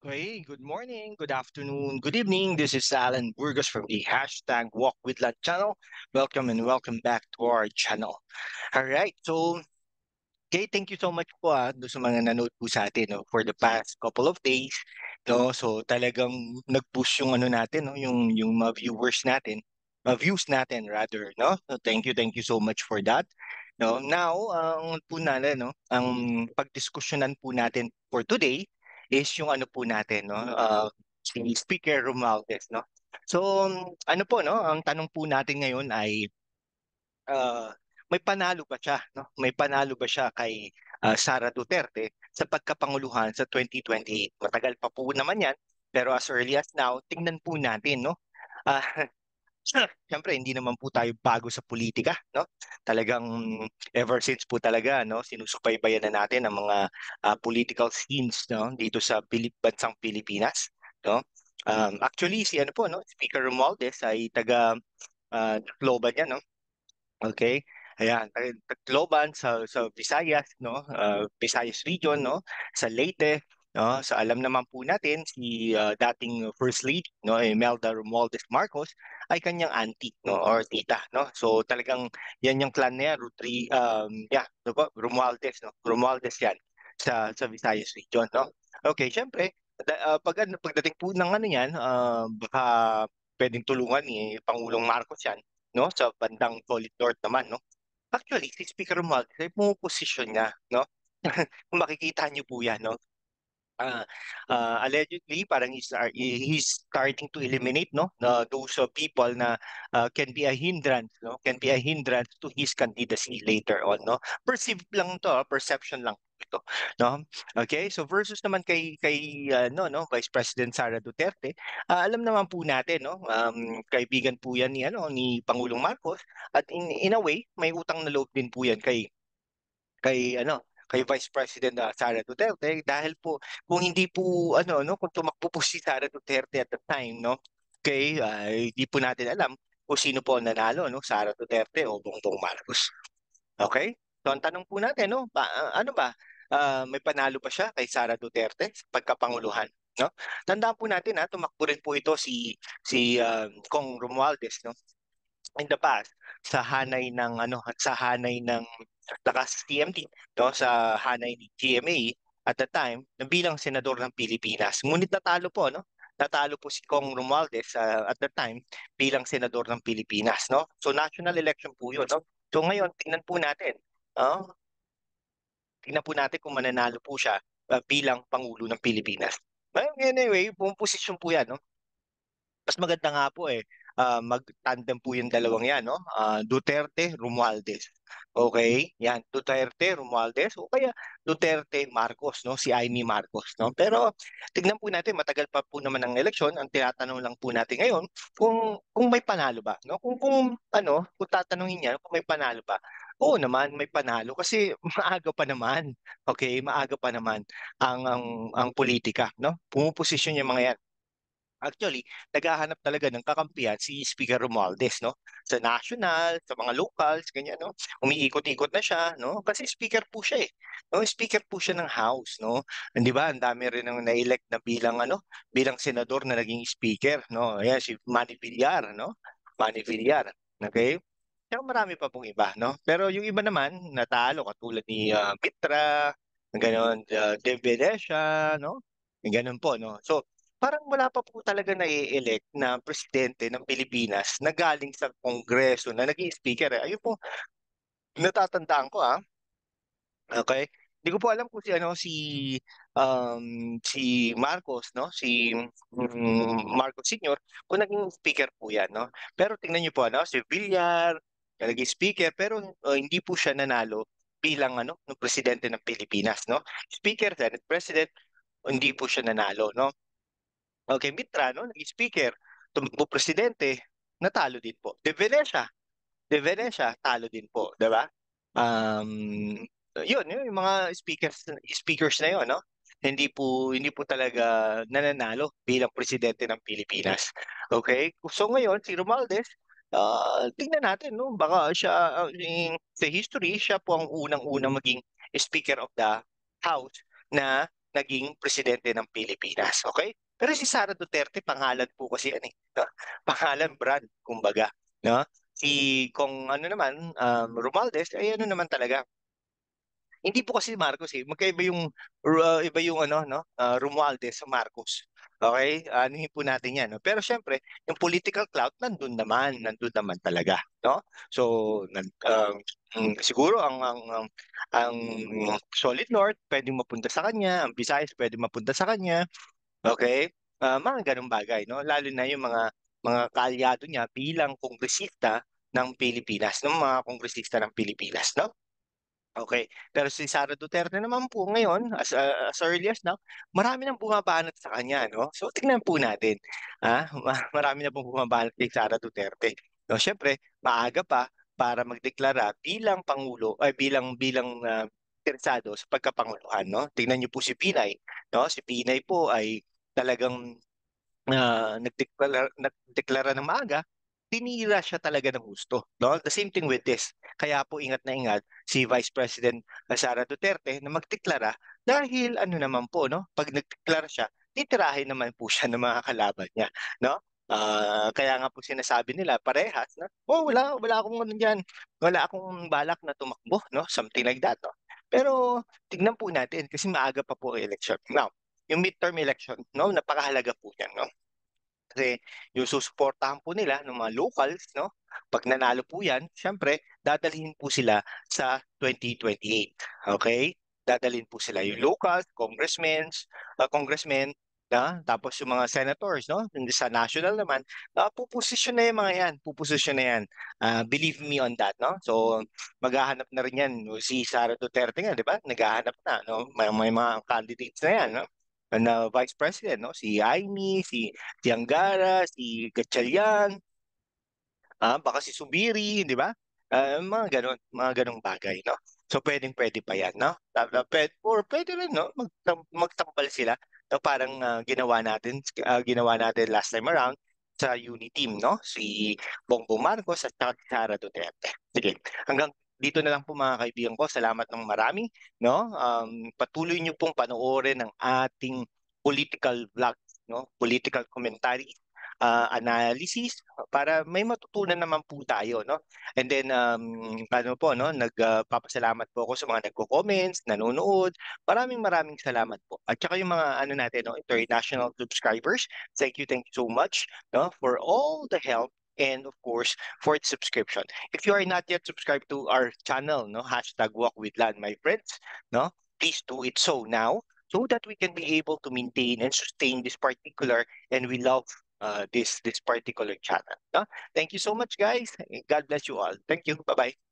Hey, good morning, good afternoon, good evening. This is Alan Burgos from the hashtag Walk with Lunch channel. Welcome and welcome back to our channel. All right, so okay, thank you so much po doon sa mga nanood po sa atin for the past couple of days. No, so talagang nag-boost yung ano natin, no, yung mga viewers natin, views natin rather, no. So thank you so much for that. No, now ang po natin, no, ang pagdiskusyonan po natin for today is yung ano po natin, no, si Speaker Romualdez, no. So ano po, no, ang tanong po natin ngayon ay ah, may panalo ba siya, no? May panalo ba siya kay Sara Duterte sa pagkapanguluhan sa 2028? Matagal pa po naman 'yan, pero as early as now, tingnan po natin, no? Ah, Siyempre hindi naman po tayo bago sa politika, no? Talagang ever since po talaga, no, sinusubaybayan na natin ang mga political scenes, no, dito sa bansang Pilipinas, no? Actually si ano po, no, Speaker Romualdez ay taga Tacloban yan, no? Okay. Ayan, Tacloban sa Visayas, no? Visayas region, no? Sa Leyte, no? Sa alam naman po natin si dating First Lady, no, Imelda Romualdez Marcos ay kanyang auntie, no, or tita, no? So talagang yan yung clan niya, yeah, no po, Romualdez, no? Romualdez yan sa Visayas region, no? Okay, syempre, pagdating po ng ano yan, baka pwedeng tulungan ni Pangulong Marcos yan, no, sa bandang solid north naman, no. Actually si Speaker Romualdez ay pumuposisyon niya, no. Kung makikita niyo po yan, no, ah allegedly parang he's starting to eliminate, no, those people na can be a hindrance, no, can be a hindrance to his candidacy later on, no. Perceive lang to, perception lang ito, no. Okay, so versus naman kay no Vice President Sara Duterte, alam naman po natin, no, kaibigan po yan ni Pangulong Marcos, at in a way may utang na loob din po yan kay Vice President Sara Duterte, dahil po kung hindi po kung tumakbo po si Sara Duterte at the time, no, okay, hindi po natin alam kung sino po ang nanalo, no, Sara Duterte o Bongbong Marcos. Okay? So ang tanong po natin, no, ano ba, may panalo pa siya kay Sara Duterte sa pagkapanguluhan, no? Tandaan po natin, tumakbo rin po ito si Kong Romualdez, no, in the past sa hanay ng lakas TMD, no, sa hanay ni GMA at the time na bilang senador ng Pilipinas. Ngunit natalo po, no? Natalo po si Kong Romualdez at the time bilang senador ng Pilipinas, no? So national election po 'yun, no? So ngayon no? Tingnan po natin kung mananalo po siya bilang pangulo ng Pilipinas. Well, anyway, buong posisyon po 'yan, no? Mas maganda nga po mag-tandem po yung dalawang yan, no? Duterte, Romualdez. Okay? Yan, Duterte, Romualdez o kaya Duterte, Marcos, no? Si Amy Marcos, no? Pero tignan po natin, matagal pa po naman ang eleksyon. Ang tinatanong lang po natin ngayon kung may panalo ba, no? Kung tatanungin niya kung may panalo ba. Oo naman, may panalo kasi maaga pa naman. Okay, maaga pa naman ang politika, no? Pumuposisyon yung mga yan. Actually, naghahanap talaga ng kakampihan si Speaker Romualdez, no? Sa national, sa mga locals, ganyan, no? Umiikot-ikot na siya, no? Kasi speaker po siya, eh. No, speaker po siya ng House, no? Hindi ba? Ang dami rin ng na-elect na bilang senador na naging speaker, no? Ayan, si Manny Villar, no? Manny Villar, okay? Kaya marami pa pong iba, no? Pero yung iba naman, natalo, katulad ni Mitra, gano'n, De Venecia, no? Gano'n po, no? So, parang wala pa po talaga na-elect na presidente ng Pilipinas na galing sa Kongreso na naging speaker. Ayun po, natatandaan ko, okay? Hindi ko po alam kung si Marcos, no? Si Marcos Senior, kung naging speaker po 'yan, no? Pero tingnan niyo po, si Villar na naging speaker, pero hindi po siya nanalo bilang ng presidente ng Pilipinas, no? Speaker, Senate President, hindi po siya nanalo, no? Okay, Mitra, no? Naging speaker, tumakbo presidente, natalo din po. De Venecia, talo din po, 'di ba? Yun yung mga speakers na yun, no? Hindi po talaga nananalo bilang presidente ng Pilipinas. Okay? So ngayon si Romualdez, tingnan natin, no? Baka siya sa history siya po ang unang-unang maging Speaker of the House na naging presidente ng Pilipinas. Okay? Pero si Sara Duterte, pangalan po kasi yan eh. No? Pangalan, brand, kumbaga. No? Si kung ano naman, Romualdez, ay ano naman talaga, hindi po kasi Marcos eh. Magkaiba yung iba yung ano no, Romualdez sa Marcos. Okay? Anuhin po natin 'yan, no. Pero syempre, yung political clout nandun naman talaga, no? So, siguro ang Solid North pwedeng mapunta sa kanya, ang Visayas pwedeng mapunta sa kanya, okay? Mga ganung bagay, no? Lalo na yung mga kaalyado niya bilang kongresista ng Pilipinas, ng mga kongresista ng Pilipinas, no? Okay. Pero si Sara Duterte naman po ngayon, as early as now, marami nang bumabanat sa kanya, no? So tingnan po natin. Marami na pong bumabanat kay Sara Duterte. No, syempre, maaga pa para magdeklara bilang pangulo ay bilang interesado sa pagkapanguluhan, no? Tingnan niyo po si Pinay, no? Si Pinay po ay talagang nagdeklara ng maaga, tinira siya talaga ng gusto. No? The same thing with this. Kaya po ingat na ingat si Vice President Sara Duterte na magdeklara dahil ano naman po, no? Pag nagdeklara siya, titirahin naman po siya ng mga kalaban niya. No? Kaya nga po sinasabi nila parehas na, oh wala akong ano diyan. Wala akong balak na tumakbo, no? Something like that, no? Pero tignan po natin kasi maaga pa po ang election. Now, yung midterm election, no, napakahalaga po yan, no? Kasi yung susuportahan po nila ng mga locals, no? Pag nanalo po yan, syempre, dadalhin po sila sa 2028. Okay? Dadalhin po sila yung locals, congressmen, tapos yung mga senators, no? Hindi sa national naman, puposisyon na yung mga yan, puposisyon na yan. Believe me on that, no? So, maghahanap na rin yan. Si Sara Duterte nga, di ba? Naghahanap na, no? May mga candidates na yan, no? Na Vice President, no? Si Aimee, si Angara, si Gatchalian, baka si Subiri, di ba? Mga ganong bagay, no? So pwedeng-pwede pa yan, no? Or pwede rin, no? Magtambal sila. No? Parang ginawa natin last time around sa Uni Team, no? Si Bongbong Marcos at saka si Sara Duterte. Sige, hanggang dito na lang po mga kaibigan ko. Salamat ng marami, no? Patuloy niyo pong panoorin ang ating political vlogs, no? Political commentary, analysis para may matutunan naman po tayo, no? And then ano po, no, nagpapasalamat po ako sa mga nagko-comments, nanonood. Maraming salamat po. At saka yung mga ano natin, no, international subscribers, thank you so much, no, for all the help and of course for the subscription. If you are not yet subscribed to our channel, no, hashtag Walk with Land, my friends, no, please do it so now so that we can be able to maintain and sustain this particular and we love this particular channel. No? Thank you so much, guys. God bless you all. Thank you. Bye bye.